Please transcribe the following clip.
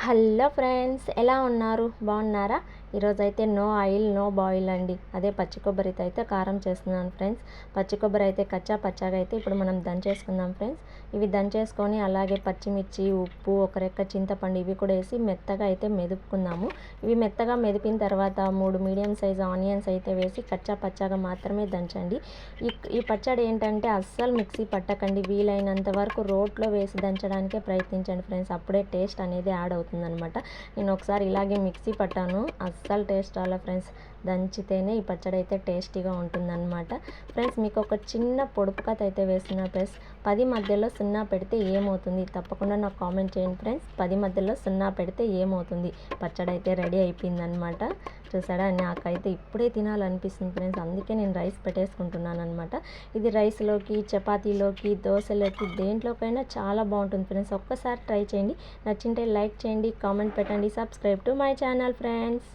Hello friends, ఎలా ఉన్నారు? బాగున్నారా? ఈరోజైతే నో ఆయిల్ నో బాయిల్ అండి. అదే పచ్చి కొబ్బరితో అయితే కారం చేస్తున్నాను ఫ్రెండ్స్. పచ్చి కొబ్బరి అయితే కచ్చా పచ్చాగా అయితే ఇప్పుడు మనం దంచేసుకుందాం ఫ్రెండ్స్. ఇవి దంచేసుకొని అలాగే పచ్చిమిర్చి, ఉప్పు, ఒక రెక్క చింతపండు ఇవి కూడా వేసి మెత్తగా అయితే మెదుపుకుందాము. ఇవి మెత్తగా మెదిపిన తర్వాత 3 మీడియం సైజ్ ఆనియన్స్ అయితే వేసి కచ్చా పచ్చాగా మాత్రమే దంచండి. ఈ పచ్చడి ఏంటంటే అస్సలు మిక్సీ పట్టకండి. వీలైనంత వరకు రోట్లో వేసి దంచడానికే ప్రయత్నించండి ఫ్రెండ్స్. అప్పుడే టేస్ట్ అనేది యాడ్ అవుతుందన్నమాట. నేను ఒకసారి ఇలాగే మిక్సీ పట్టాను, అస్సలు టేస్ట్ రాలే ఫ్రెండ్స్. దంచితేనే ఈ పచ్చడి అయితే టేస్టీగా ఉంటుందన్నమాట. ఫ్రెండ్స్, మీకు ఒక చిన్న పొడుపు కథ అయితే వేస్తున్నా ఫ్రెండ్స్. 10 మధ్యలో 0 పెడితే ఏమవుతుంది? తప్పకుండా నాకు కామెంట్ చేయండి ఫ్రెండ్స్. 10 మధ్యలో 0 పెడితే ఏమవుతుంది? పచ్చడి అయితే రెడీ అయిపోయిందనమాట. చూసాడా, నాకైతే ఇప్పుడే తినాలనిపిస్తుంది ఫ్రెండ్స్. అందుకే నేను రైస్ పెట్టేసుకుంటున్నాను అనమాట. ఇది రైస్లోకి, చపాతీలోకి, దోశలోకి దేంట్లోకైనా చాలా బాగుంటుంది ఫ్రెండ్స్. ఒక్కసారి ట్రై చేయండి. నచ్చింటే లైక్ చేయండి, కామెంట్ పెట్టండి, subscribe to my channel friends.